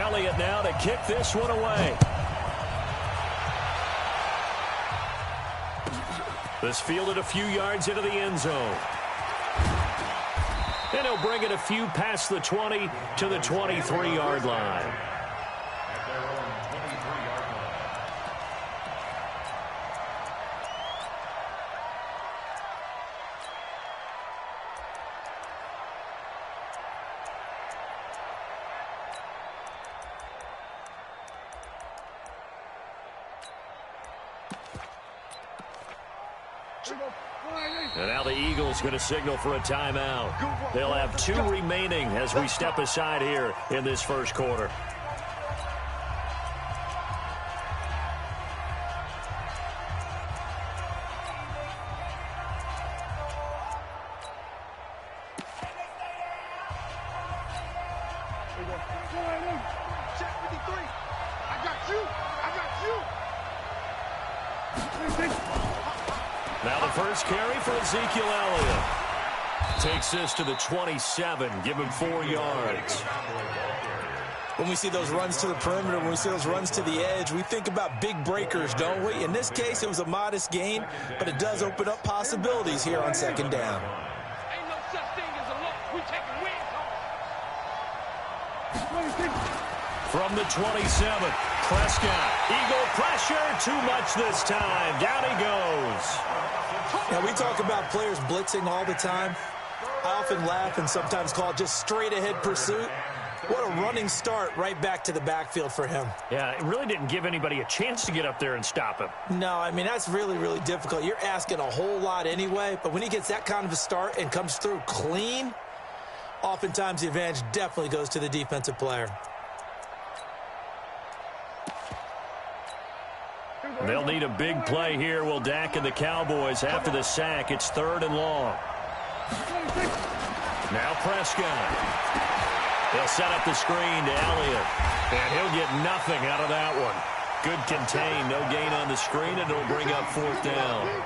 Elliott now to kick this one away. This fielded a few yards into the end zone. And he'll bring it a few past the 20 to the 23-yard line. And now the Eagles going to signal for a timeout. They'll have 2 remaining as we step aside here in this first quarter. Now the first carry for Ezekiel Elliott. Takes this to the 27. Give him 4 yards. When we see those runs to the perimeter, when we see those runs to the edge, we think about big breakers, don't we? In this case, it was a modest gain, but it does open up possibilities here on second down. Ain't no such thing as a loss. We taking wins. From the 27, Prescott. Eagle pressure, too much this time. Down he goes. Now, we talk about players blitzing all the time. I often laugh and sometimes call it just straight-ahead pursuit. What a running start right back to the backfield for him. Yeah, it really didn't give anybody a chance to get up there and stop him. No, I mean, that's really, really difficult. You're asking a whole lot anyway, but when he gets that kind of a start and comes through clean, oftentimes the advantage definitely goes to the defensive player. They'll need a big play here, will Dak and the Cowboys. After the sack, it's 3rd and long. Now Prescott. They'll set up the screen to Elliott, and he'll get nothing out of that one. Good contain, no gain on the screen, and it'll bring up 4th down.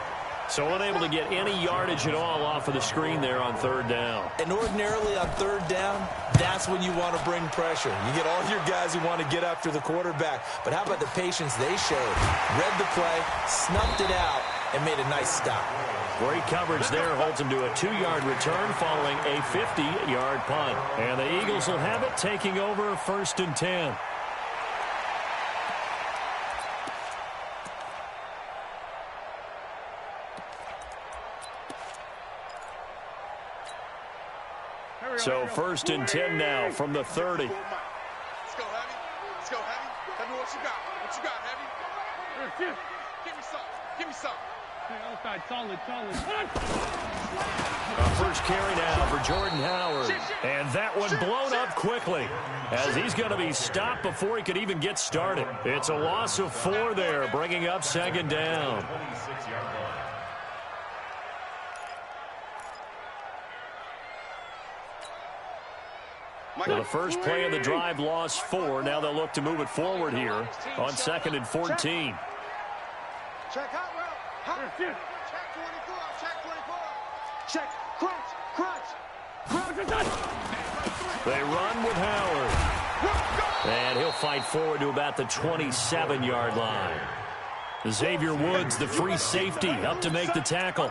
So unable to get any yardage at all off of the screen there on 3rd down. And ordinarily on 3rd down, that's when you want to bring pressure. You get all your guys who want to get after the quarterback. But how about the patience they showed? Read the play, snuffed it out, and made a nice stop. Great coverage there, holds him to a 2-yard return following a 50-yard punt. And the Eagles will have it, taking over 1st and 10. So 1st and 10 now from the 30. Let's go, Heavy. Let's go, Heavy. Heavy, what you got? What you got, Heavy? Give me some. Give me some. Outside, solid. First carry now for Jordan Howard. And that one blown up quickly as he's going to be stopped before he could even get started. It's a loss of 4 there, bringing up 2nd down. Well, the first play of the drive lost 4. Now they'll look to move it forward here on 2nd and 14. Check hot route. Check 24. Check 24. Check. Crunch. They run with Howard. And he'll fight forward to about the 27-yard line. Xavier Woods, the free safety, up to make the tackle.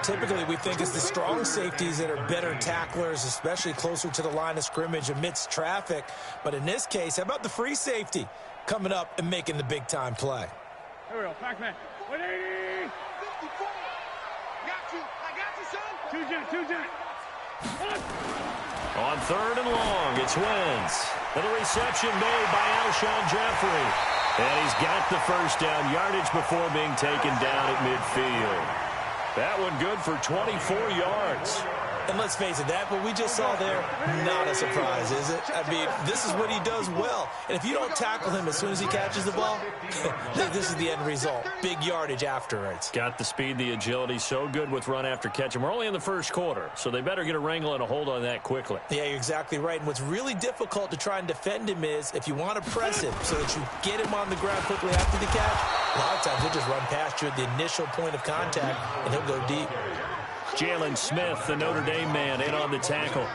Typically, we think it's the strong safeties that are better tacklers, especially closer to the line of scrimmage amidst traffic. But in this case, how about the free safety coming up and making the big-time play? Here we go, Pac-Man. 180! 54. I got you, son. Two jet. On 3rd and long, it's Wentz. And a reception made by Alshon Jeffrey. And he's got the first down yardage before being taken down at midfield. That one good for 24 yards. And let's face it, that what we just saw there, not a surprise, is it? I mean, this is what he does well. And if you don't tackle him as soon as he catches the ball, this is the end result. Big yardage afterwards. Got the speed, the agility, so good with run after catch. And we're only in the first quarter, so they better get a wrangle and a hold on that quickly. Yeah, you're exactly right. And what's really difficult to try and defend him is if you want to press him so that you get him on the ground quickly after the catch, a lot of times he'll just run past you at the initial point of contact, and he'll go deep. Jalen Smith, the Notre Dame man, in on the tackle.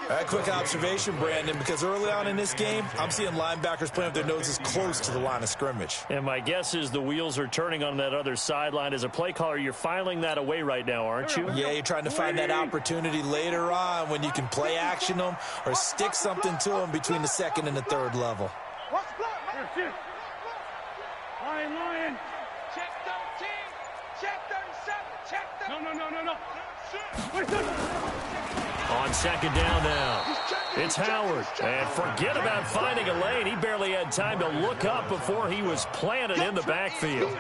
A quick observation, Brandon, because early on in this game, I'm seeing linebackers playing with their noses close to the line of scrimmage. And my guess is the wheels are turning on that other sideline. As a play caller, you're filing that away right now, aren't you? Yeah, you're trying to find that opportunity later on when you can play action them or stick something to them between the second and the third level. Lion. Check 13. Check 37. Check 37. No. On second down now, it's Howard. And forget about finding a lane. He barely had time to look up before he was planted in the backfield.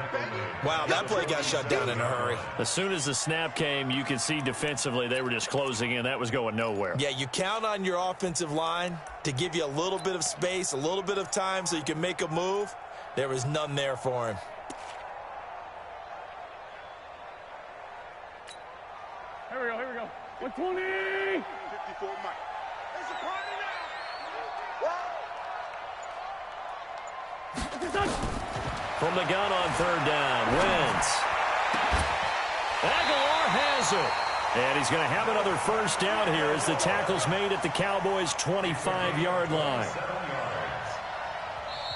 Wow, that play got shut down in a hurry. As soon as the snap came, you could see defensively they were just closing in. That was going nowhere. Yeah, you count on your offensive line to give you a little bit of space, a little bit of time so you can make a move. There was none there for him. Here we go. 120. 54 Mike. It's a party now. From the gun on third down, Wentz. Aguilar has it. And he's going to have another first down here as the tackle's made at the Cowboys' 25-yard line.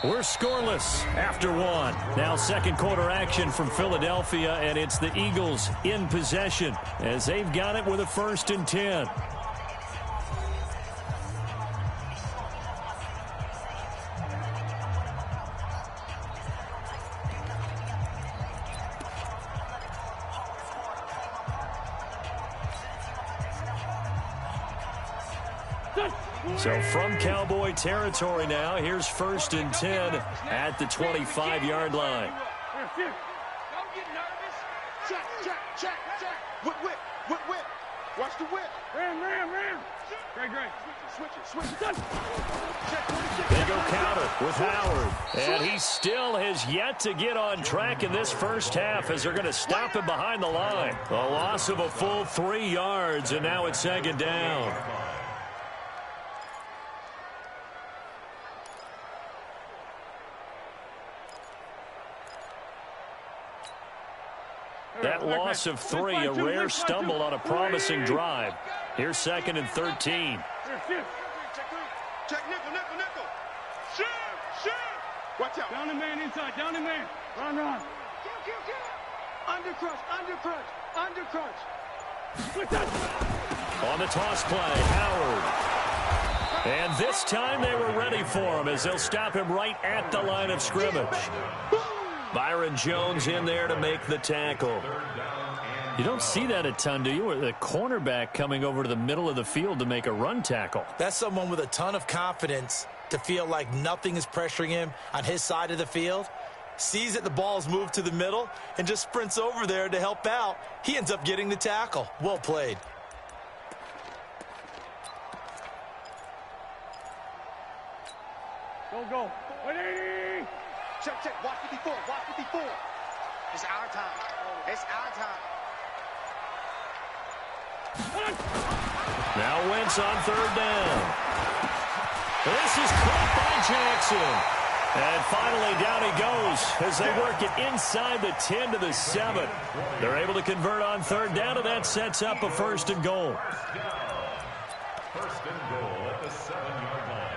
We're scoreless after one. Now second quarter action from Philadelphia, and it's the Eagles in possession as they've got it with a 1st and 10. So from Cowboy territory now, here's 1st and 10 at the 25-yard line. Don't get nervous. Check. Whip. Watch the whip. Ram. Great. Switch it. They go counter with Howard. And he still has yet to get on track in this first half as they're going to stop him behind the line. A loss of a full 3 yards, and now it's second down. That loss of 3, a rare stumble on a promising drive. Here's 2nd and 13. Check nickel. Shoot. Watch out. Down the man inside. Run. Undercrunch. On the toss play, Howard. And this time they were ready for him as they'll stop him right at the line of scrimmage. Byron Jones in there to make the tackle. You don't see that a ton, do you? Or the cornerback coming over to the middle of the field to make a run tackle. That's someone with a ton of confidence to feel like nothing is pressuring him on his side of the field. Sees that the ball's moved to the middle and just sprints over there to help out. He ends up getting the tackle. Well played. Go. 180. Check. Watch 54. It's our time. Now Wentz on third down. This is caught by Jackson. And finally down he goes as they work it inside the 10 to the 7. They're able to convert on third down, and that sets up a 1st and goal. 1st and goal at the 7-yard line.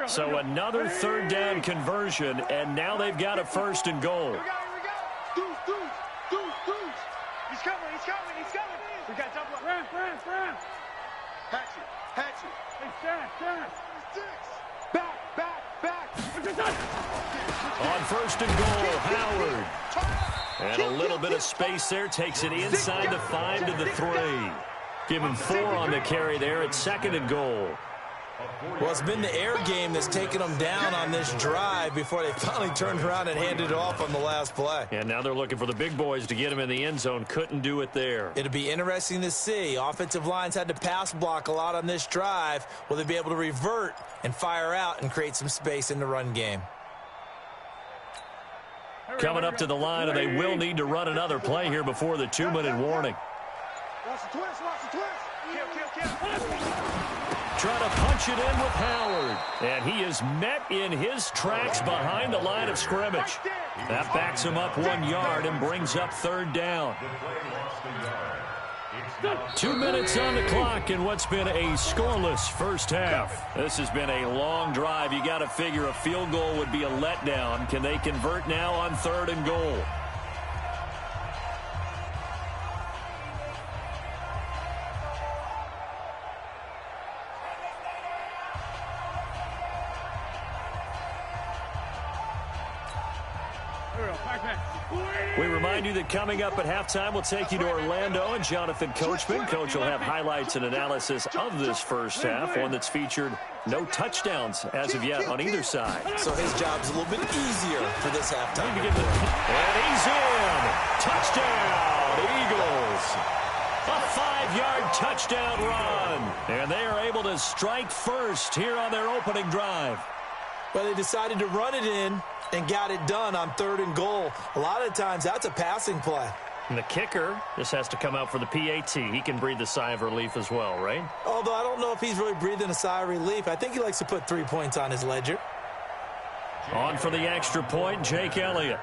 So another third down conversion, and now they've got a 1st and goal. Here we go. Deuce. He's coming. We got double up. Ram. Hatchet. Hey, Shack. Back. On 1st and goal, Howard. And a little bit of space there, takes it inside the 5 to the 3. Give him 4 on the carry there at 2nd and goal. Well, it's been the air game that's taken them down on this drive before they finally turned around and handed it off on the last play. And now they're looking for the big boys to get him in the end zone. Couldn't do it there. It'll be interesting to see. Offensive lines had to pass block a lot on this drive. Will they be able to revert and fire out and create some space in the run game? Coming up to the line, and they will need to run another play here before the 2-minute warning. Watch the twist, watch the twist. Kill. Trying to punch it in with Howard. And he is met in his tracks behind the line of scrimmage. That backs him up 1 yard and brings up third down. 2 minutes on the clock in what's been a scoreless first half. This has been a long drive. You got to figure a field goal would be a letdown. Can they convert now on 3rd and goal? We remind you that coming up at halftime, we'll take you to Orlando and Jonathan Coachman. Coach will have highlights and analysis of this first half, one that's featured no touchdowns as of yet on either side. So his job's a little bit easier for this halftime. And he's in. Touchdown, Eagles. A 5-yard touchdown run. And they are able to strike first here on their opening drive. Well, they decided to run it in and got it done on 3rd and goal. A lot of times, that's a passing play. And the kicker, this has to come out for the PAT. He can breathe a sigh of relief as well, right? Although I don't know if he's really breathing a sigh of relief. I think he likes to put 3 points on his ledger. On for the extra point, Jake Elliott.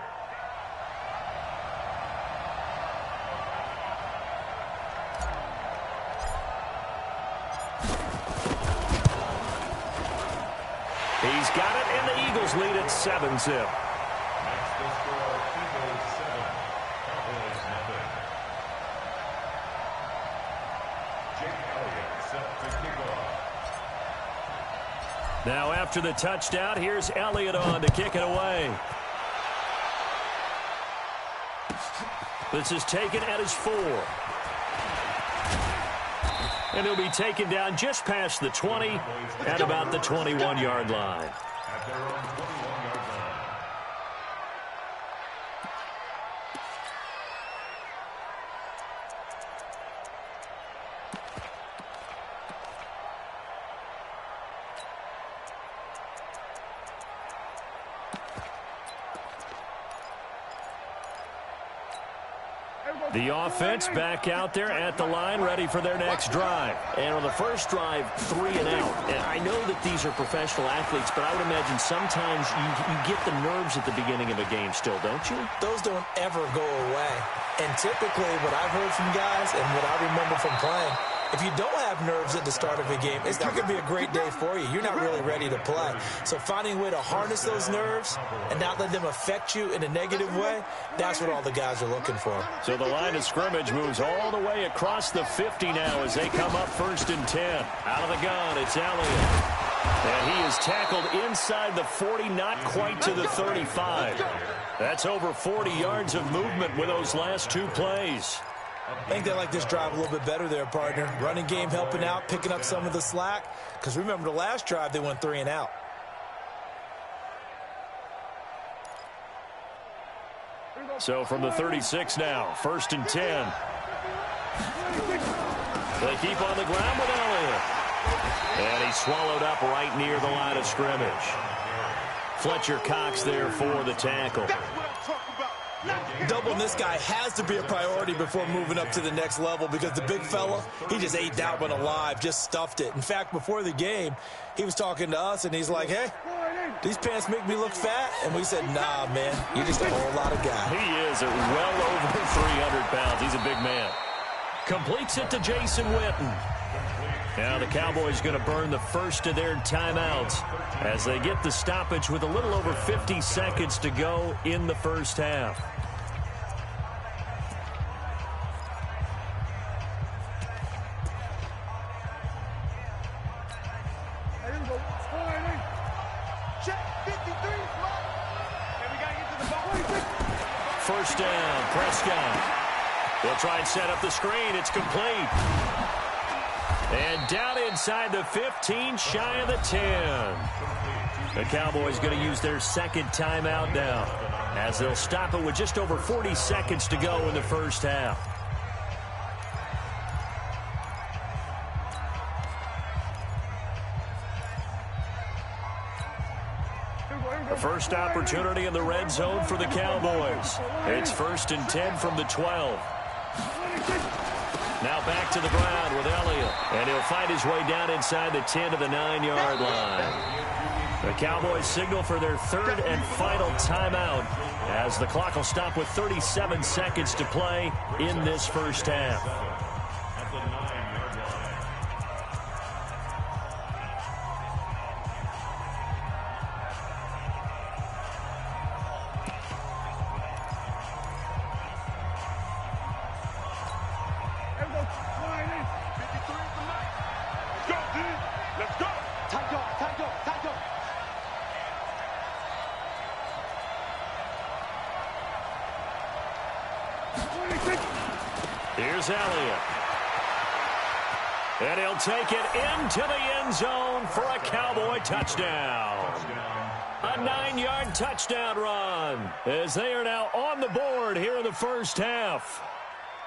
He's got it, and the Eagles lead at 7-zip. Next to score, Eagles 7, Cowboys nothing. Jake Elliott set to kick off. Now after the touchdown, here's Elliott on to kick it away. This is taken at his 4. And he'll be taken down just past the 20 at about the 21-yard line. At their own 21-yard line. The offense back out there at the line, ready for their next drive. And on the first drive, 3 and out. And I know that these are professional athletes, but I would imagine sometimes you get the nerves at the beginning of a game still, don't you? Those don't ever go away. And typically what I've heard from guys and what I remember from playing, if you don't have nerves at the start of a game, it's not going to be a great day for you. You're not really ready to play. So finding a way to harness those nerves and not let them affect you in a negative way, that's what all the guys are looking for. So the line of scrimmage moves all the way across the 50 now as they come up 1st and 10. Out of the gun, it's Elliott. And he is tackled inside the 40, not quite to the 35. That's over 40 yards of movement with those last 2 plays. I think they like this drive a little bit better there, partner. Running game helping out, picking up some of the slack. Because remember, the last drive, they went 3 and out. So from the 36 now, 1st and 10. They keep on the ground with Elliott. And he's swallowed up right near the line of scrimmage. Fletcher Cox there for the tackle. Doubling this guy has to be a priority before moving up to the next level because the big fella, he just ate that one alive, just stuffed it. In fact, before the game, he was talking to us, and he's like, hey, these pants make me look fat. And we said, nah, man, you're just a whole lot of guy. He is at well over 300 pounds. He's a big man. Completes it to Jason Witten. Now the Cowboys going to burn the first of their timeouts as they get the stoppage with a little over 50 seconds to go in the first half. First down, Prescott. They'll try and set up the screen. It's complete. And down inside the 15, shy of the 10. The Cowboys going to use their second timeout now as they'll stop it with just over 40 seconds to go in the first half. The first opportunity in the red zone for the Cowboys. It's 1st and 10 from the 12. Now back to the ground with Elliott. And he'll fight his way down inside the 10 to the 9-yard line. The Cowboys signal for their third and final timeout as the clock will stop with 37 seconds to play in this first half. At the 9-yard line. Here's Elliott. And he'll take it into the end zone for a Cowboy touchdown. A 9-yard touchdown run as they are now on the board here in the first half.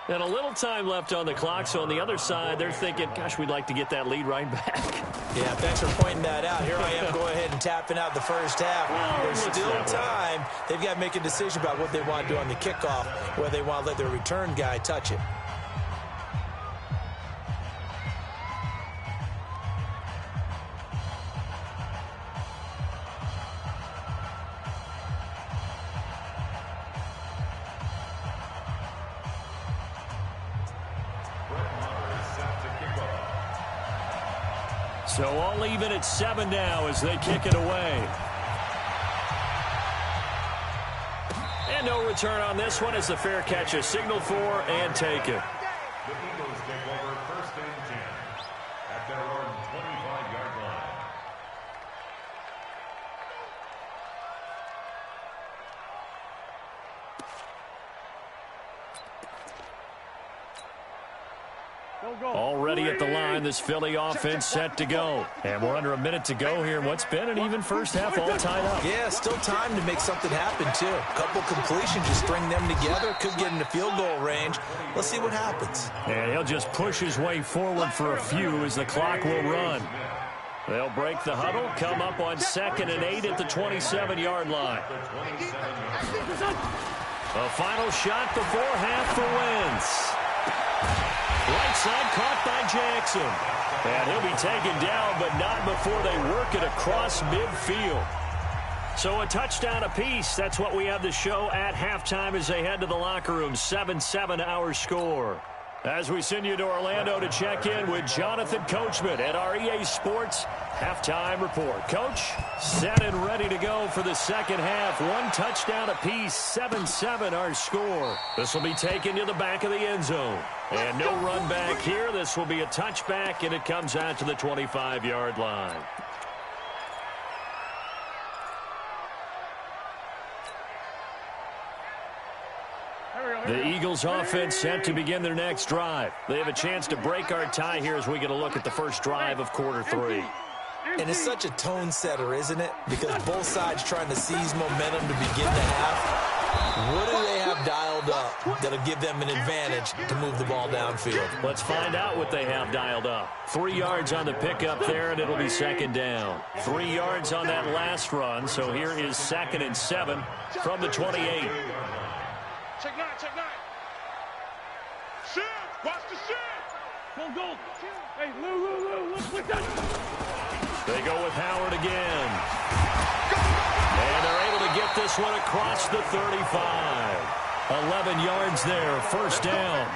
And a little time left on the clock, so on the other side, they're thinking, gosh, we'd like to get that lead right back. Yeah, thanks for pointing that out. Here I am going ahead and tapping out the first half. There's still time. They've got to make a decision about what they want to do on the kickoff, whether they want to let their return guy touch it. So all even at 7 now as they kick it away. And no return on this one as the fair catch is signaled for and taken. The Eagles take over first and 10 at their own 25-yard line. Already at the line, this Philly offense set to go. And we're under a minute to go here in what's been an even first half, all tied up. Yeah, still time to make something happen, too. A couple completions, just string them together. Could get into field goal range. Let's see what happens. And he'll just push his way forward for a few as the clock will run. They'll break the huddle, come up on 2nd and 8 at the 27-yard line. A final shot before half for Wentz. Right side caught by Jackson. And he'll be taken down, but not before they work it across midfield. So a touchdown apiece. That's what we have to show at halftime as they head to the locker room. 7-7 our score. As we send you to Orlando to check in with Jonathan Coachman at our EA Sports Halftime Report. Coach, set and ready to go for the second half. One touchdown apiece, 7-7 our score. This will be taken to the back of the end zone. And no run back here. This will be a touchback, and it comes out to the 25-yard line. The Eagles offense set to begin their next drive. They have a chance to break our tie here as we get a look at the first drive of quarter 3. And it's such a tone setter, isn't it? Because both sides trying to seize momentum to begin the half. What do they have dialed up that'll give them an advantage to move the ball downfield? Let's find out what they have dialed up. 3 yards on the pickup there, and it'll be second down. 3 yards on that last run, so here is 2nd and 7 from the 28. Check 9, check 9. Shift, watch the shift. Go. Hey, Lou, look that. They go with Howard again. And they're able to get this one across the 35. 11 yards there, first down.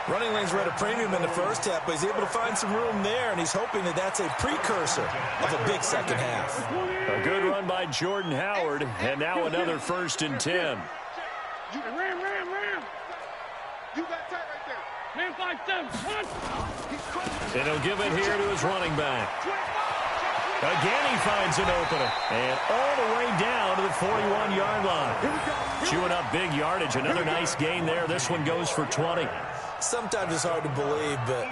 Running lanes were at a premium in the first half, but he's able to find some room there, and he's hoping that that's a precursor of a big second half. A good run by Jordan Howard, and now another 1st and 10. Ram. You got tight right there. Man, 5-7. And he'll give it here to his running back. Again, he finds an opening. And all the way down to the 41-yard line. Chewing up big yardage. Another nice gain there. This one goes for 20. Sometimes it's hard to believe, but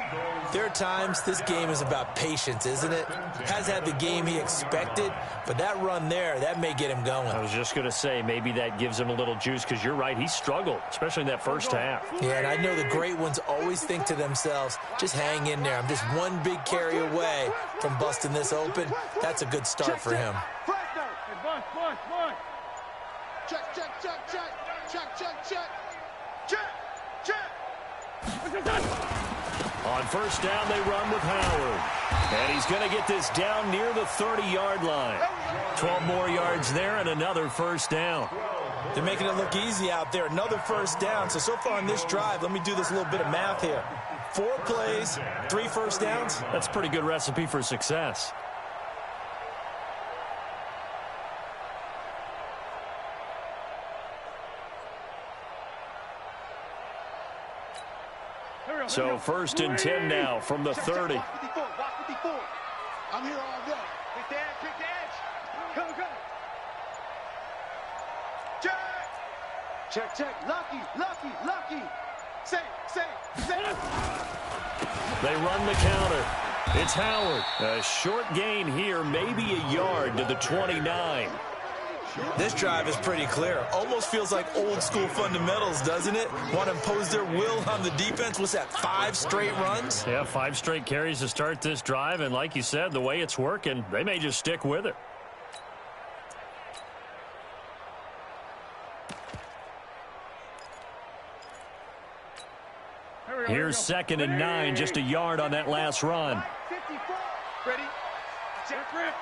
there are times this game is about patience, isn't it? Has had the game he expected, but that run there, that may get him going. I was just going to say, maybe that gives him a little juice, because you're right, he struggled, especially in that first half. Yeah, and I know the great ones always think to themselves, just hang in there. I'm just one big carry away from busting this open. That's a good start for him. Check. On first down, they run with Howard. And he's going to get this down near the 30-yard line. 12 more yards there and another first down. They're making it look easy out there. Another first down. So far on this drive, let me do this little bit of math here. 4 plays, 3 first downs. That's a pretty good recipe for success. So first and 10 now from the 30. Watch 54. I'm here all day. Pick the edge. Go. Check. Lucky. Say. They run the counter. It's Howard. A short gain here, maybe a yard to the 29. This drive is pretty clear. Almost feels like old school fundamentals, doesn't it? Want to impose their will on the defense. What's that, 5 straight runs? Yeah, 5 straight carries to start this drive. And like you said, the way it's working, they may just stick with it. Here's 2nd and 9, just a yard on that last run. 54. Ready? Check grip.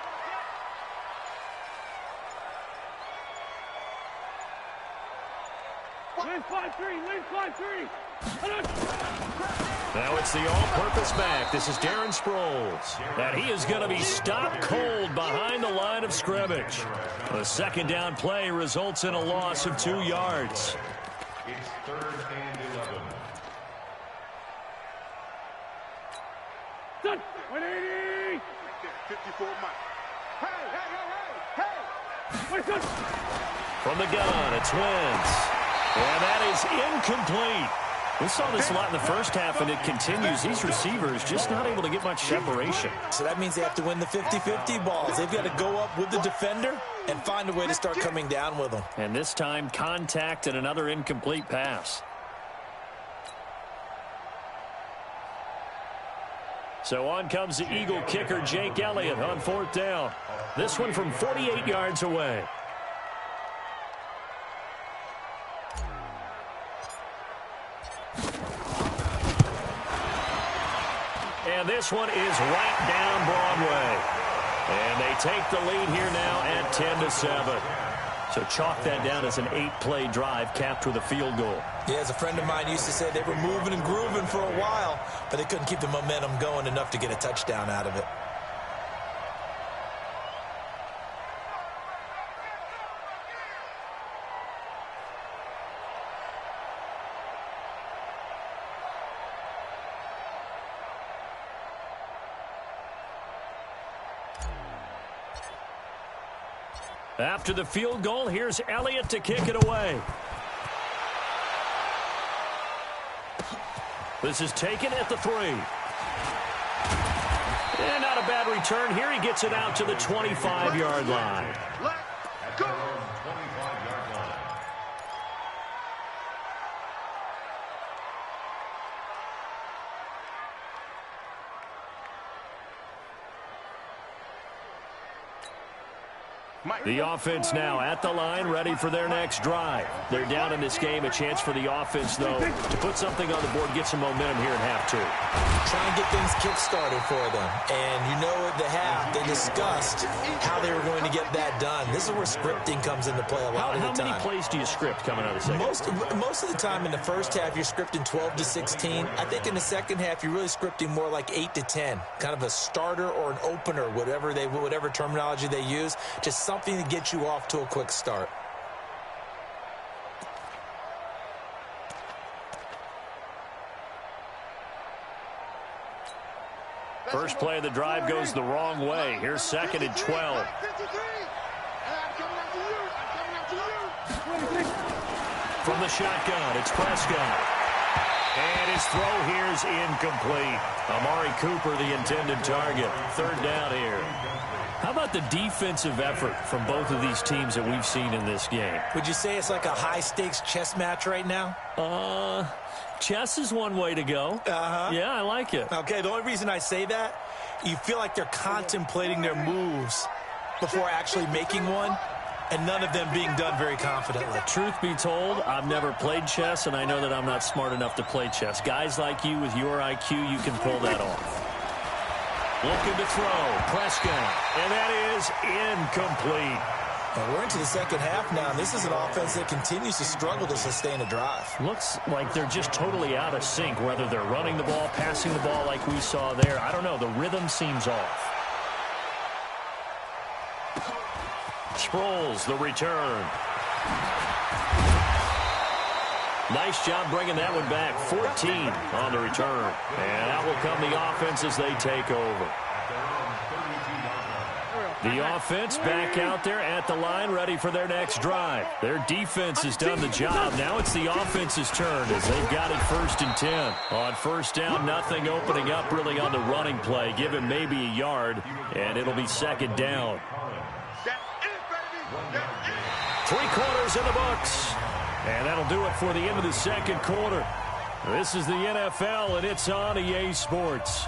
Lean 5-3. Now it's the all-purpose back. This is Darren Sproles. And he is going to be stopped cold behind the line of scrimmage. The second down play results in a loss of 2 yards. It's 3rd and 11. Done. 180. 54 Mike. Hey. Wait, good. From the gun, it's Wentz. And that is incomplete. We saw this a lot in the first half, and it continues. These receivers just not able to get much separation. So that means they have to win the 50-50 balls. They've got to go up with the defender and find a way to start coming down with them. And this time, contact and another incomplete pass. So on comes the Eagle kicker, Jake Elliott, on 4th down. This one from 48 yards away. And this one is right down Broadway. And they take the lead here now at 10-7. So chalk that down as an 8-play drive capped with a field goal. Yeah, as a friend of mine used to say, they were moving and grooving for a while, but they couldn't keep the momentum going enough to get a touchdown out of it. After the field goal, here's Elliott to kick it away. This is taken at the 3. And not a bad return here. He gets it out to the 25-yard line. At their own 25-yard line. The offense now at the line, ready for their next drive. They're down in this game. A chance for the offense, though, to put something on the board, get some momentum here in half 2. Try and get things kick-started for them. And you know at the half, they discussed how they were going to get that done. This is where scripting comes into play a lot of the time. How many plays do you script coming out of the second? Most of the time in the first half, you're scripting 12 to 16. I think in the second half, you're really scripting more like 8 to 10. Kind of a starter or an opener, whatever terminology they use. Just something to get you off to a quick start. First play of the drive goes the wrong way. Here's 2nd and 12. From the shotgun, it's Prescott. And his throw here is incomplete. Amari Cooper, the intended target. 3rd down here. How about the defensive effort from both of these teams that we've seen in this game? Would you say it's like a high-stakes chess match right now? Chess is one way to go. Yeah, I like it. Okay, the only reason I say that, you feel like they're contemplating their moves before actually making one. and none of them being done very confidently. Truth be told, I've never played chess, and I know that I'm not smart enough to play chess. Guys like you with your IQ, you can pull that off. Looking to throw, Prescott, and that is incomplete. And we're into the second half now. This is an offense that continues to struggle to sustain a drive. Looks like they're just totally out of sync, whether they're running the ball, passing the ball like we saw there. I don't know. The rhythm seems off. Sproles, the return. Nice job bringing that one back. 14 on the return. And out will come the offense as they take over. The offense back out there at the line, ready for their next drive. Their defense has done the job. Now it's the offense's turn as they've got it 1st and 10. On first down, nothing opening up really on the running play. Give him maybe a yard, and it'll be 2nd down. 3 quarters in the books. And that'll do it for the end of the 2nd quarter. This is the NFL, and it's on EA Sports.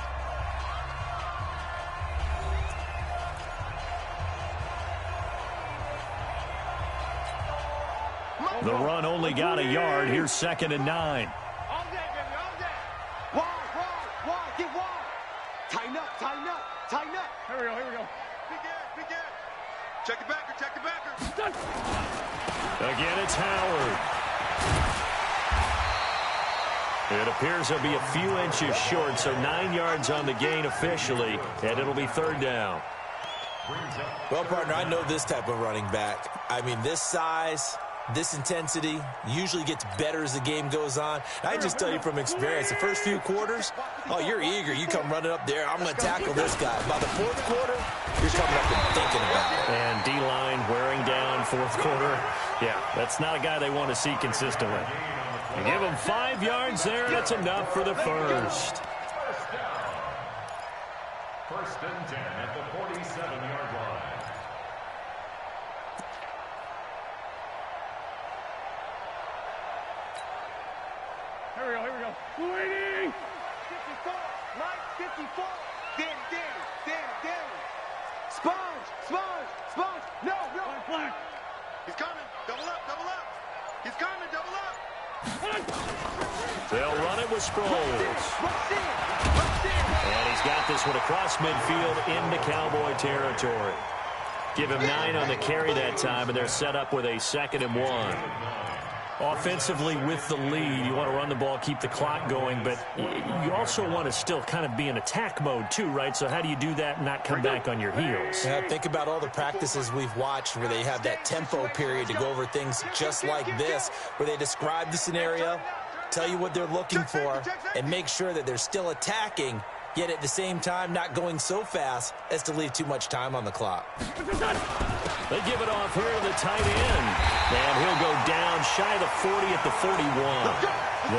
The run only got a yard. Here's 2nd and 9. All day, baby, all day. Wide, get wide. Tighten up. Here we go. Big end. Check the backer. Again, it's Howard. It appears he'll be a few inches short, so 9 yards on the gain officially, and it'll be 3rd down. Well, partner, I know this type of running back. I mean, this size, this intensity usually gets better as the game goes on. I just tell you from experience, the first few quarters, oh, you're eager. You come running up there, I'm going to tackle this guy. By the 4th quarter, you're coming up and thinking about it. And D-line wearing down 4th quarter. Yeah, that's not a guy they want to see consistently. You give him 5 yards there, that's enough for the first. 1st and 10 at the 47-yard line. Here we go. Waiting. 54, Mike, 54. Danny. Sponge. No. Flag. He's coming. Double up. He's coming. Double up. They'll run it with Sproles. Rush in. And he's got this one across midfield into Cowboy territory. Give him 9 on the carry that time, and they're set up with a 2nd and 1. Offensively with the lead, you want to run the ball, keep the clock going, but you also want to still kind of be in attack mode too, right? So how do you do that and not come back on your heels? Yeah, think about all the practices we've watched where they have that tempo period to go over things just like this, where they describe the scenario, tell you what they're looking for, and make sure that they're still attacking, yet at the same time not going so fast as to leave too much time on the clock. They give it off here to the tight end. And he'll go down shy of the 40 at the 41.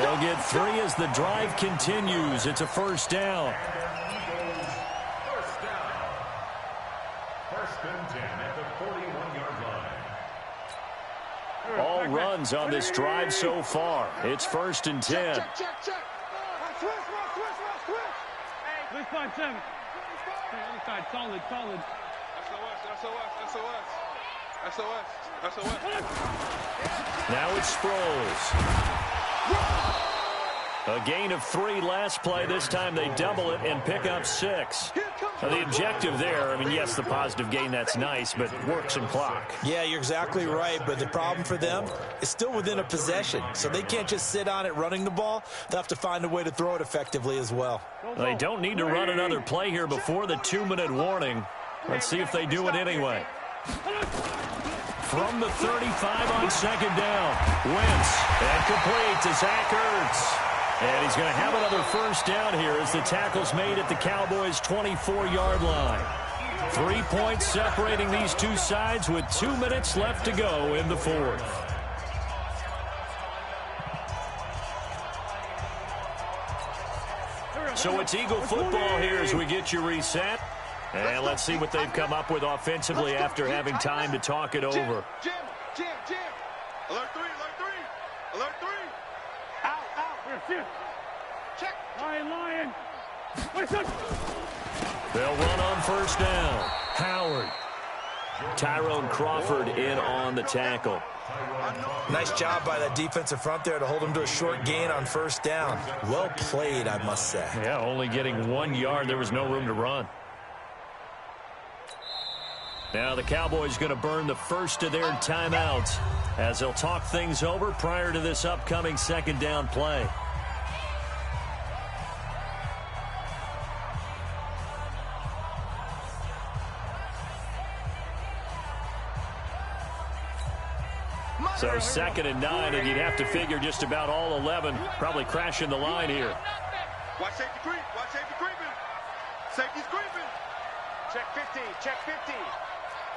They'll get 3 as the drive continues. It's a 1st down. 1st and 10 at the 41-yard line. All runs on this drive so far. It's 1st and 10. Check. Switch. This side 7. Hey, other side, solid. SOS. Now it's Sproles. A gain of 3 last play. This time they double it and pick up 6. Now the objective there, I mean, yes, the positive gain, that's nice, but work some clock. Yeah, you're exactly right, but the problem for them is still within a possession, so they can't just sit on it running the ball. They'll have to find a way to throw it effectively as well. They don't need to run another play here before the 2-minute warning. Let's see if they do it anyway. From the 35 on 2nd down. Wentz, and complete to Zach Ertz. And he's going to have another 1st down here as the tackle's made at the Cowboys' 24-yard line. 3 points separating these two sides with 2 minutes left to go in the 4th. So it's Eagle football here as we get you reset. And let's see what they've come up with offensively after having time to talk it over. Jim. Alert 3. Out. Check. Lion. They'll run on 1st down. Howard. Tyrone Crawford in on the tackle. Nice job by that defensive front there to hold him to a short gain on first down. Well played, I must say. Yeah, only getting 1 yard. There was no room to run. Now the Cowboys going to burn the first of their timeouts as they'll talk things over prior to this upcoming second down play. So 2nd and 9, and you'd have to figure just about all 11 probably crashing the line here. Watch safety creep. Watch safety creeping. Safety's creeping. Check 50. Check 50.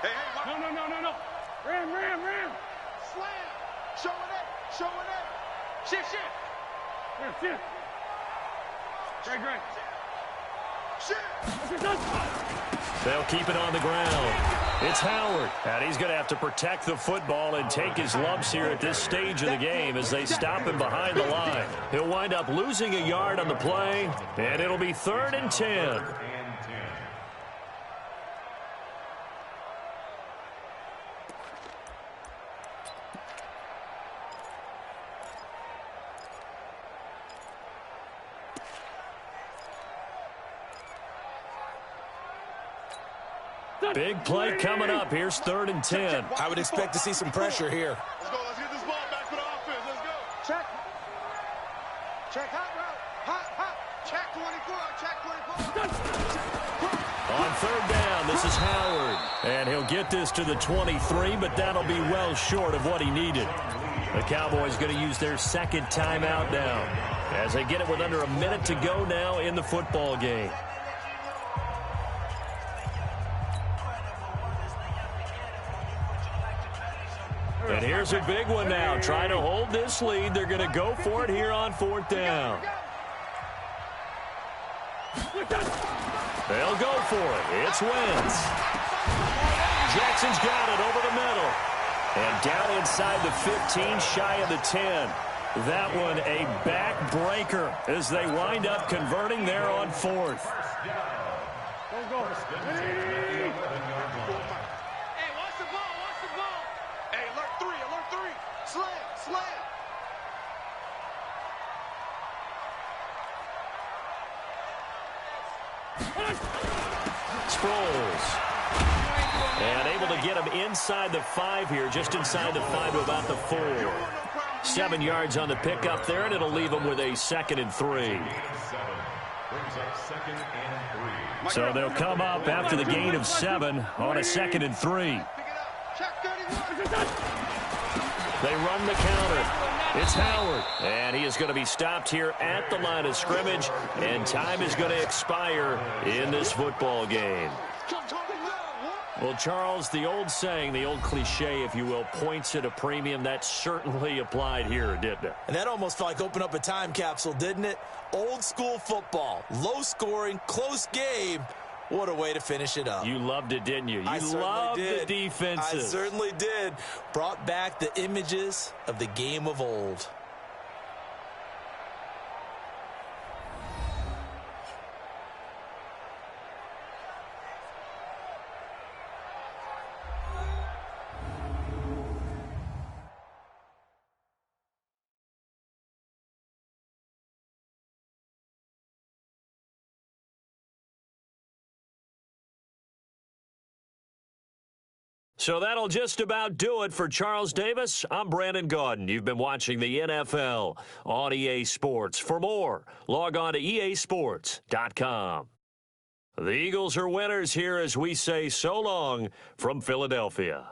Hey, watch. No. Ram. Slam. Showing it. Shift. Shift. Great. Shift. They'll keep it on the ground. It's Howard, and he's going to have to protect the football and take his lumps here at this stage of the game as they stop him behind the line. He'll wind up losing a yard on the play, and it'll be 3rd and 10. Big play coming up. Here's 3rd and 10. I would expect to see some pressure here. Let's go. Let's get this ball back for the offense. Let's go. Check. Hot route. Hot. Check 24. Check 24. On 3rd down, this is Howard. And he'll get this to the 23, but that'll be well short of what he needed. The Cowboys going to use their 2nd timeout now as they get it with under a minute to go now in the football game. And here's a big one now. Trying to hold this lead. They're going to go for it here on 4th down. They'll go for it. It's Wentz. Jackson's got it over the middle. And down inside the 15, shy of the 10. That one a backbreaker as they wind up converting there on 4th. Sproles. And able to get him inside the 5 here, just inside the 5 to about the 4. 7 yards on the pickup there, and it'll leave him with a 2nd and 3. So they'll come up after the gain of 7 on a 2nd and 3. They run the counter. It's Howard, and he is going to be stopped here at the line of scrimmage, and time is going to expire in this football game. Well, Charles, the old saying, the old cliche, if you will, points at a premium, that certainly applied here, didn't it? And that almost felt like open up a time capsule, didn't it? Old school football, low scoring, close game. What a way to finish it up. You loved it, didn't you? You loved the defenses. I certainly did. Brought back the images of the game of old. So that'll just about do it for Charles Davis. I'm Brandon Gaudin. You've been watching the NFL on EA Sports. For more, log on to easports.com. The Eagles are winners here as we say so long from Philadelphia.